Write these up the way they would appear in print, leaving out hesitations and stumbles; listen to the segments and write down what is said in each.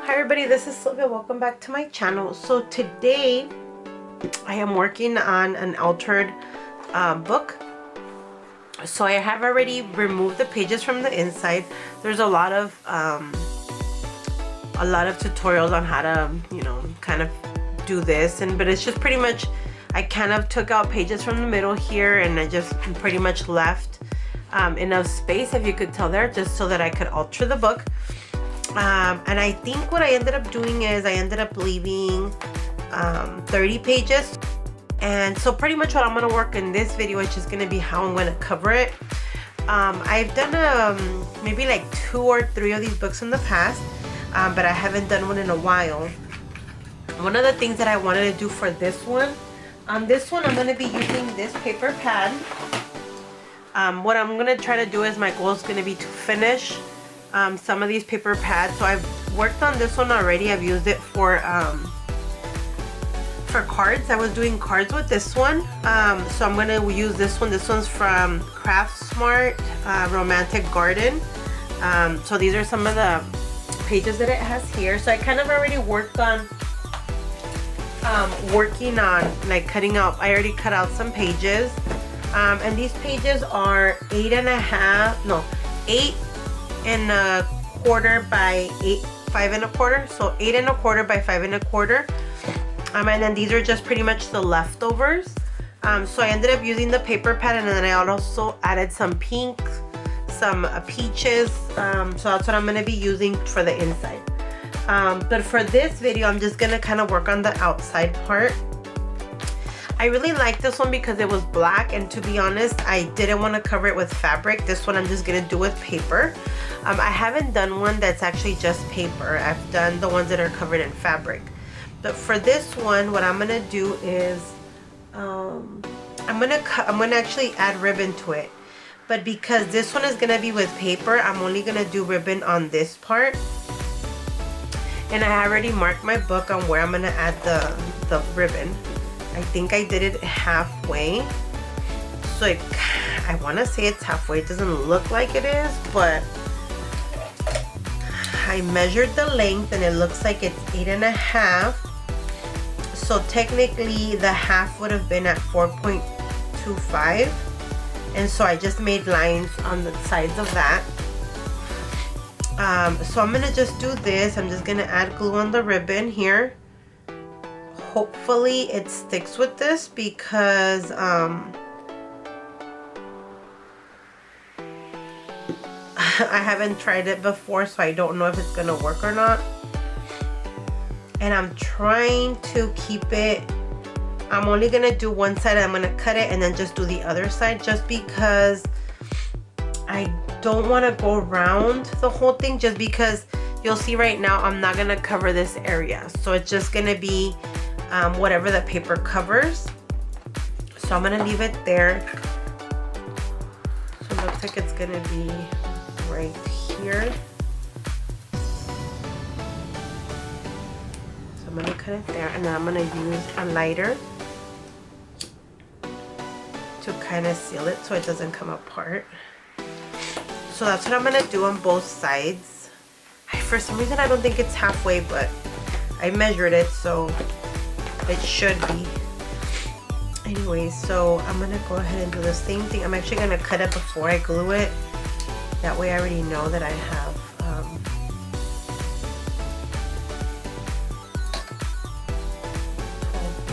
Hi everybody, this is Silvia. Welcome back to my channel. So today I am working on an altered book. So I have already removed the pages from the inside. There's a lot of tutorials on how to, kind of do this, but it's just pretty much I kind of took out pages from the middle here, and I just pretty much left enough space, if you could tell there, just so that I could alter the book. And I think what I ended up doing is I ended up leaving 30 pages. And so pretty much what I'm going to work in this video is just going to be how I'm going to cover it. I've done maybe like 2 or 3 of these books in the past, but I haven't done one in a while. One of the things that I wanted to do for this one, I'm going to be using this paper pad. What I'm going to try to do is my goal is going to be to finish some of these paper pads. So I've worked on this one already. I've used it for cards. I was doing cards with this one. So I'm going to use this one. This one's from Craft Smart Romantic Garden. So these are some of the pages that it has here. So I kind of already worked on working on like cutting out. I already cut out some pages. And these pages are 8 1/4 by 5 1/4, so 8 1/4 by 5 1/4. And then these are just pretty much the leftovers. So I ended up using the paper pad, and then I also added some pink, some peaches. So that's what I'm going to be using for the inside. But for this video, I'm just going to kind of work on the outside part. I really like this one because it was black, and to be honest, I didn't want to cover it with fabric. This one I'm just going to do with paper. I haven't done one that's actually just paper. I've done the ones that are covered in fabric. But for this one, what I'm going to do is I'm going to actually add ribbon to it. But because this one is going to be with paper, I'm only going to do ribbon on this part. And I already marked my book on where I'm going to add the ribbon. I think I did it halfway. So I want to say it's halfway. It doesn't look like it is, but I measured the length and it looks like it's 8 1/2. So technically the half would have been at 4.25. And so I just made lines on the sides of that. So I'm going to just do this. I'm just going to add glue on the ribbon here. Hopefully it sticks with this because I haven't tried it before, so I don't know if it's gonna work or not. And I'm trying to keep it, I'm only gonna do one side. I'm gonna cut it and then just do the other side, just because I don't want to go around the whole thing, just because you'll see right now I'm not gonna cover this area, so it's just gonna be whatever the paper covers. So I'm gonna leave it there. So it looks like it's gonna be right here. So I'm gonna cut it there, and then I'm gonna use a lighter to kind of seal it so it doesn't come apart. So that's what I'm gonna do on both sides. For some reason I don't think it's halfway, but I measured it, so it should be. Anyway, so I'm gonna go ahead and do the same thing. I'm actually gonna cut it before I glue it. That way I already know that I have 12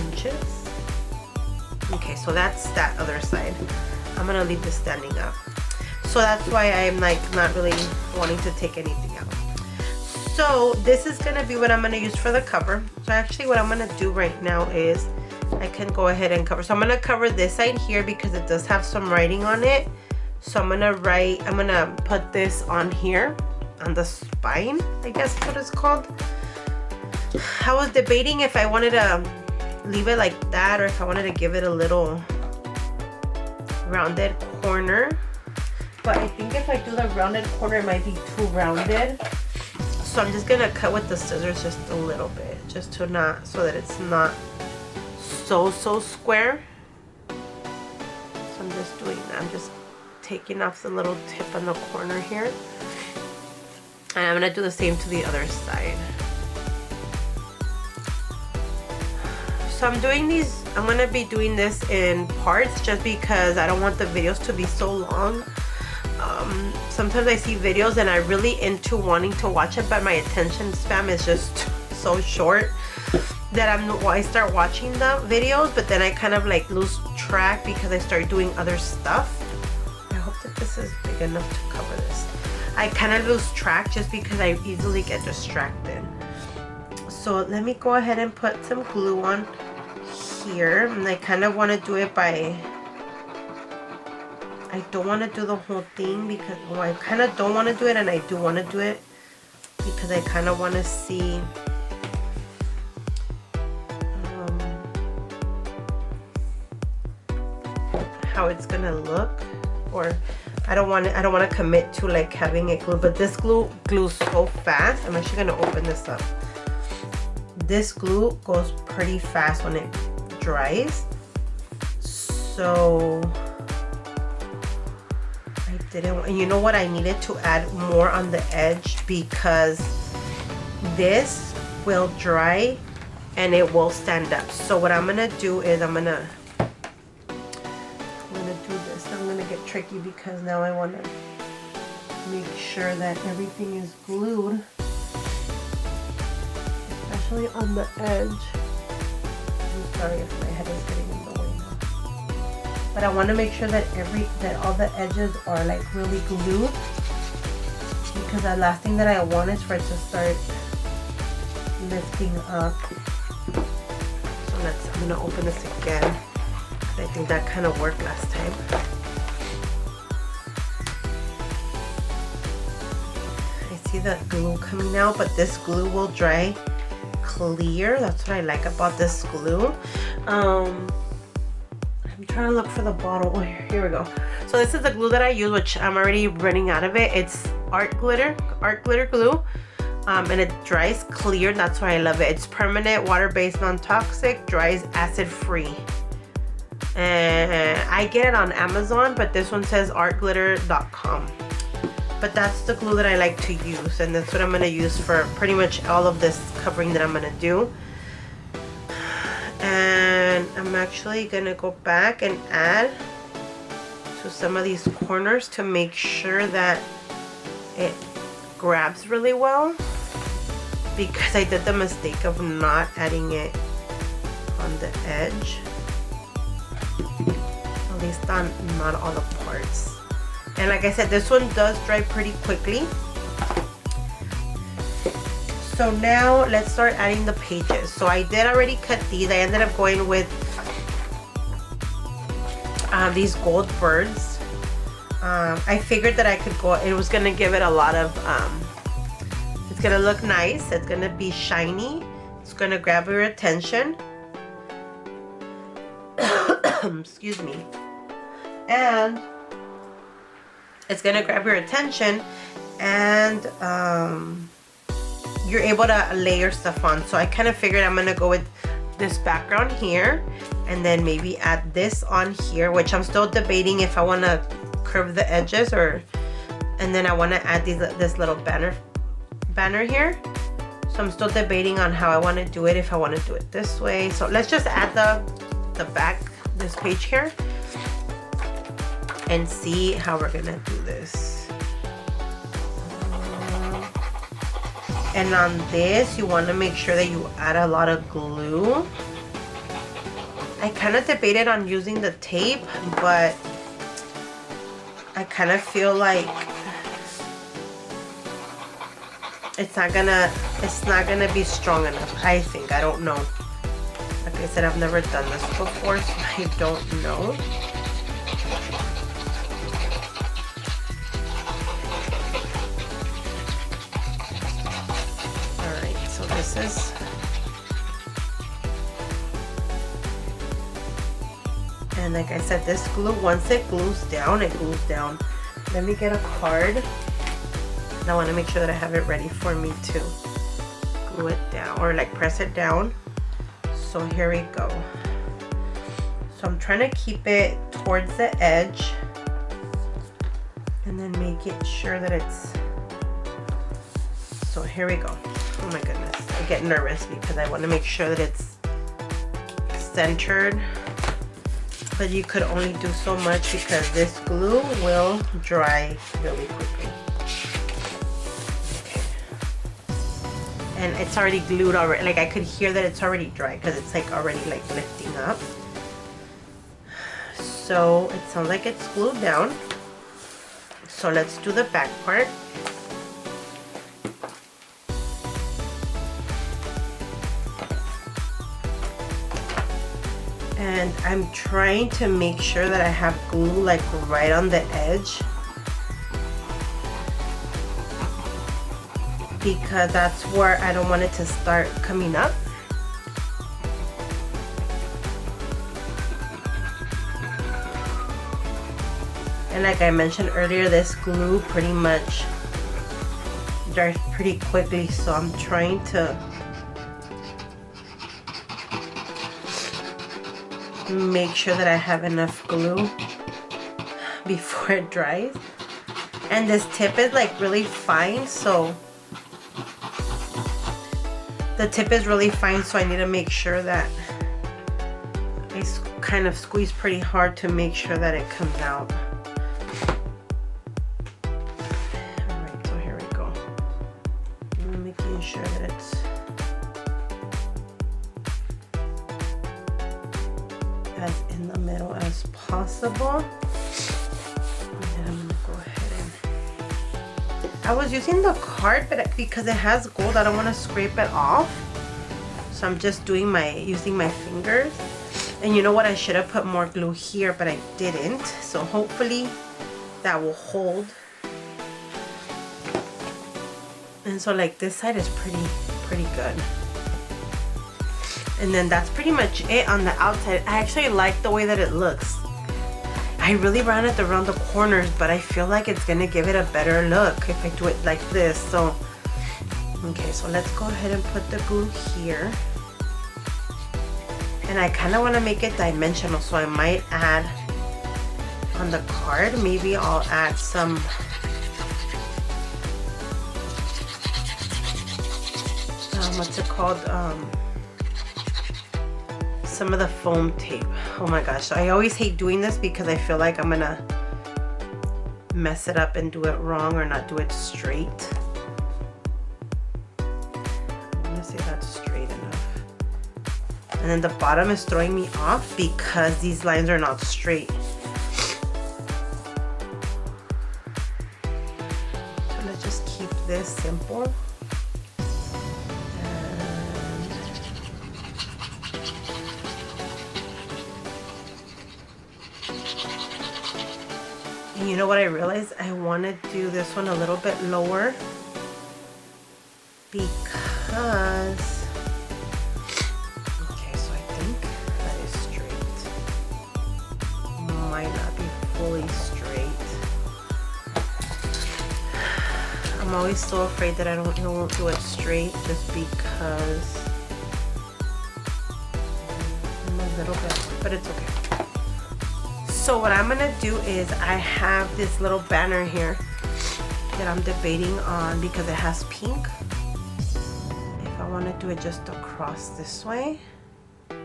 inches. Okay, so that's that other side. I'm gonna leave this standing up. So that's why I'm like not really wanting to take anything out. So this is going to be what I'm going to use for the cover. So actually what I'm going to do right now is I can go ahead and cover. So I'm going to cover this side here because it does have some writing on it. So I'm going to put this on here on the spine, I guess what it's called. I was debating if I wanted to leave it like that or if I wanted to give it a little rounded corner. But I think if I do the rounded corner, it might be too rounded. So I'm just gonna cut with the scissors just a little bit, just to not, so that it's not so square. So I'm just doing that. I'm just taking off the little tip on the corner here. And I'm gonna do the same to the other side. So I'm gonna be doing this in parts just because I don't want the videos to be so long. Sometimes I see videos and I'm really into wanting to watch it, but my attention span is just so short that I start watching the videos, but then I kind of like lose track because I start doing other stuff. I hope that this is big enough to cover this. I kind of lose track just because I easily get distracted. So let me go ahead and put some glue on here, and I kind of want to do it by, I don't want to do the whole thing because, well, I kind of don't want to do it, and I do want to do it because I kind of want to see how it's gonna look. Or I don't want to commit to like having it glued, but this glue glues so fast. I'm actually gonna open this up. This glue goes pretty fast when it dries, so I didn't, you know what, I needed to add more on the edge because this will dry and it will stand up. So what I'm gonna do is I'm gonna do this. I'm gonna get tricky because now I want to make sure that everything is glued, especially on the edge. I'm sorry if my head is getting in the way now, but I want to make sure that all the edges are like really glued, because the last thing that I want is for it to start lifting up. So I'm gonna open this again. I think that kind of worked last time. I see the glue coming out, but this glue will dry clear. That's what I like about this glue. I'm trying to look for the bottle. Oh, here we go. So this is the glue that I use, which I'm already running out of it. It's art glitter glue. And it dries clear. That's why I love it. It's permanent, water-based, non-toxic, dries acid-free. And I get it on Amazon, but this one says artglitter.com. But that's the glue that I like to use, and that's what I'm going to use for pretty much all of this covering that I'm going to do. And I'm actually going to go back and add to some of these corners to make sure that it grabs really well, because I did the mistake of not adding it on the edge. At least on not all the parts. And like I said, this one does dry pretty quickly. So now let's start adding the pages. So I did already cut these. I ended up going with these gold birds. I figured that I could go, it was gonna give it a lot of it's gonna look nice, it's gonna be shiny, it's gonna grab your attention. Excuse me. And it's gonna grab your attention, and you're able to layer stuff on. So I kind of figured I'm gonna go with this background here, and then maybe add this on here, which I'm still debating if I want to curve the edges, and then I want to add this little banner here. So I'm still debating on how I want to do it, if I want to do it this way. So let's just add the back, this page here, and see how we're gonna do this. And on this, you want to make sure that you add a lot of glue. I kind of debated on using the tape, but I kind of feel like it's not gonna be strong enough. I think, I don't know. Like I said, I've never done this before, so I don't know. Alright, so this is, and like I said, this glue, once it glues down, it glues down. Let me get a card. And I want to make sure that I have it ready for me to glue it down, or like press it down. So here we go. So I'm trying to keep it towards the edge, and then make it sure that it's, so here we go. Oh my goodness, I get nervous because I want to make sure that it's centered, but you could only do so much because this glue will dry really quickly. Okay. And it's already glued already. Like I could hear that it's already dry because it's like already like lifting up. So it sounds like it's glued down. So let's do the back part. And I'm trying to make sure that I have glue like right on the edge, because that's where I don't want it to start coming up. And like I mentioned earlier, this glue pretty much dries pretty quickly, so I'm trying to make sure that I have enough glue before it dries. And this tip is like really fine, so the tip is really fine, so I need to make sure that I kind of squeeze pretty hard to make sure that it comes out. Alright, so here we go. I'm making sure that it's as in the middle as possible. And then I'm gonna go ahead and I was using the card, but because it has gold, I don't want to scrape it off. So I'm just doing using my fingers. And you know what? I should have put more glue here, but I didn't. So hopefully that will hold. And so like this side is pretty good. And then that's pretty much it on the outside. I actually like the way that it looks. I really ran it around the corners, but I feel like it's gonna give it a better look if I do it like this. So, okay, so let's go ahead and put the glue here. And I kind of want to make it dimensional, so I might add on the card, maybe I'll add some what's it called? Some of the foam tape. Oh my gosh, I always hate doing this because I feel like I'm gonna mess it up and do it wrong or not do it straight. I'm gonna say that's straight enough. And then the bottom is throwing me off because these lines are not straight. So let's just keep this simple. And you know what I realized? I want to do this one a little bit lower because, okay, so I think that is straight. Might not be fully straight. I'm always so afraid that I won't do it straight just because I'm a little bit, but it's okay. So what I'm gonna do is I have this little banner here that I'm debating on because it has pink. If I want to do it just across this way, or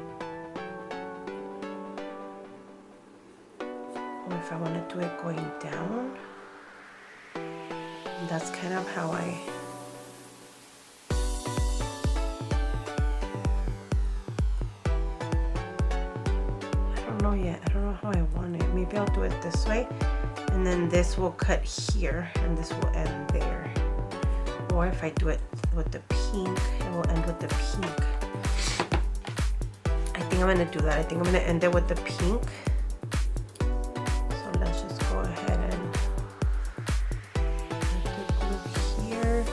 if I want to do it going down, and that's kind of how I don't know yet. I don't know how I want it. Maybe I'll do it this way, and then this will cut here and this will end there. Or if I do it with the pink, it will end with the pink. I think I'm gonna do that. I think I'm gonna end it with the pink. So let's just go ahead and put the glue here.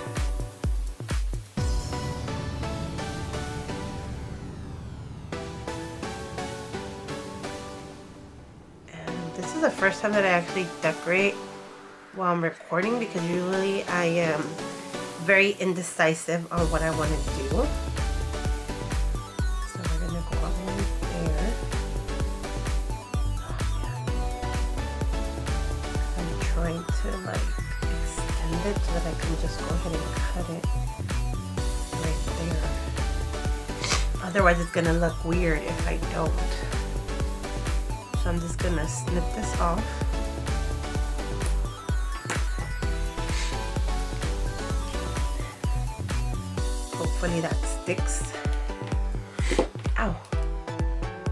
This is the first time that I actually decorate while I'm recording because usually I am very indecisive on what I want to do. So we're going to go all the way there. Oh, man. I'm trying to like extend it so that I can just go ahead and cut it right there. Otherwise it's gonna look weird if I don't. So I'm just gonna snip this off. Hopefully that sticks. Ow.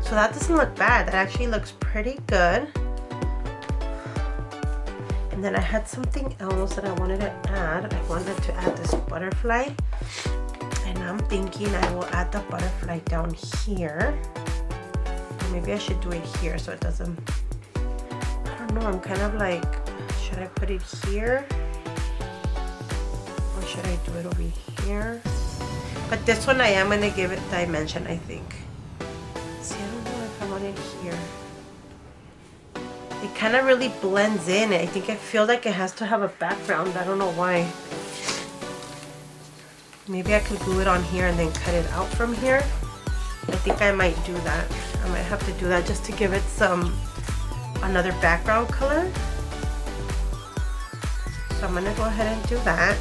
So that doesn't look bad. That actually looks pretty good. And then I had something else that I wanted to add. I wanted to add this butterfly. And I'm thinking I will add the butterfly down here. Or maybe I should do it here so it doesn't... I don't know, I'm kind of like, should I put it here? Or should I do it over here? But this one I am going to give it dimension, I think. See, I don't know if I want it here. It kind of really blends in. I think I feel like it has to have a background. I don't know why. Maybe I could glue it on here and then cut it out from here. I think I might do that. I might have to do that just to give it another background color. So I'm gonna go ahead and do that.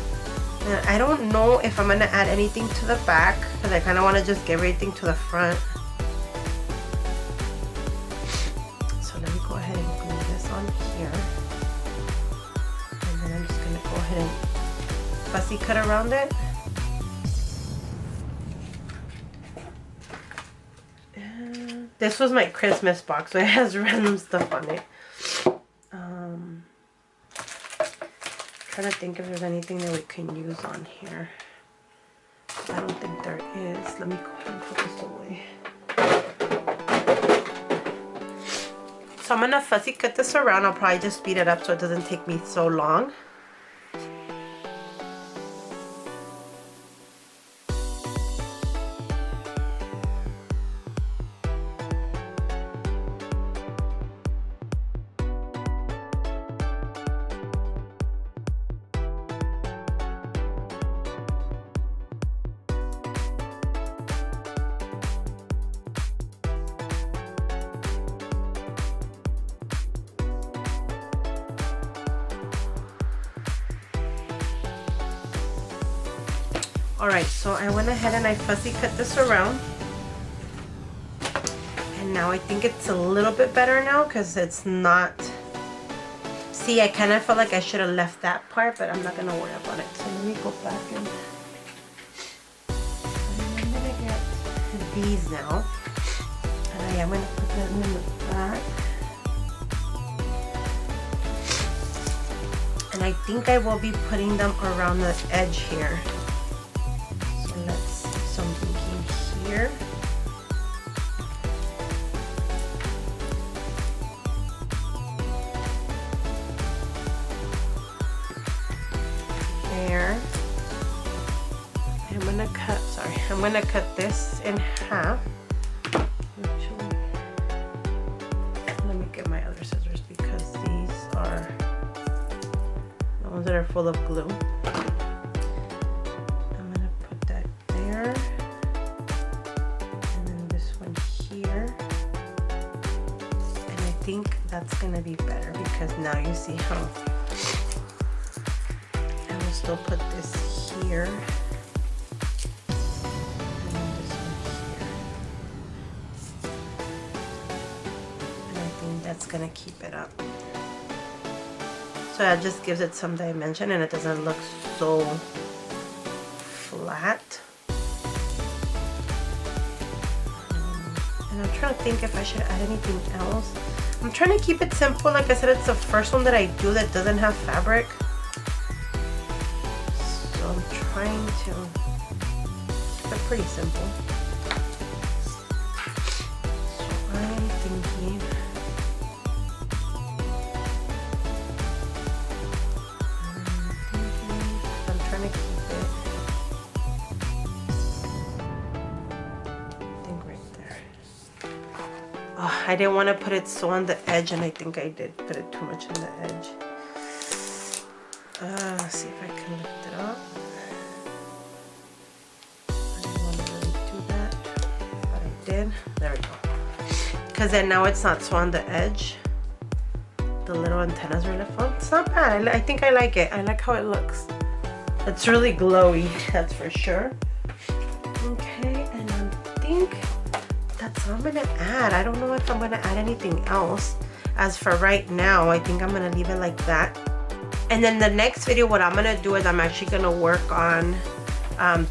And I don't know if I'm gonna add anything to the back because I kind of want to just give everything to the front. So let me go ahead and glue this on here. And then I'm just gonna go ahead and fussy cut around it. This was my Christmas box, so it has random stuff on it. Trying to think if there's anything that we can use on here. I don't think there is. Let me go ahead and put this away. So I'm gonna fussy cut this around. I'll probably just speed it up so it doesn't take me so long. Alright, so I went ahead and I fussy cut this around. And now I think it's a little bit better now because it's not... See, I kind of felt like I should have left that part, but I'm not going to worry about it. So let me go back and I'm going to get these now. And I am going to put them in the back. And I think I will be putting them around the edge here. Here. There. I'm gonna cut this in half. Actually, let me get my other scissors because these are the ones that are full of glue. I think that's gonna be better because now you see how I will still put this here and then this one here, and I think that's gonna keep it up. So that just gives it some dimension and it doesn't look so flat. And I'm trying to think if I should add anything else. I'm trying to keep it simple. Like I said, it's the first one that I do that doesn't have fabric. So I'm trying to keep it pretty simple. So I'm thinking I'm trying to keep it, I think right there. Oh, I didn't want to put it so on the edge, and I think I did put it too much on the edge. Let's see if I can lift it up. I didn't want to really do that, but I did. There we go. Because then now it's not so on the edge. The little antennas are left on. It's not bad. I think I like it. I like how it looks. It's really glowy, that's for sure. Okay, and I'm think that's all I'm gonna add. I don't know if I'm gonna add anything else. As for right now, I think I'm gonna leave it like that. And then the next video, what I'm gonna do is I'm actually gonna work on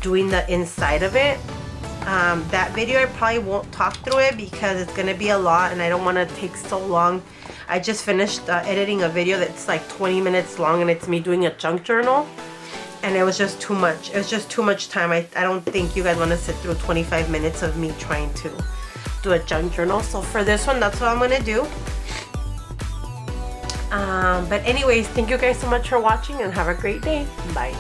doing the inside of it. That video I probably won't talk through it because it's gonna be a lot and I don't want to take so long. I just finished editing a video that's like 20 minutes long and it's me doing a junk journal, and it was just too much. It was just too much time. I don't think you guys want to sit through 25 minutes of me trying to do a junk journal. So for this one, that's what I'm gonna do. But anyways, thank you guys so much for watching and have a great day. Bye.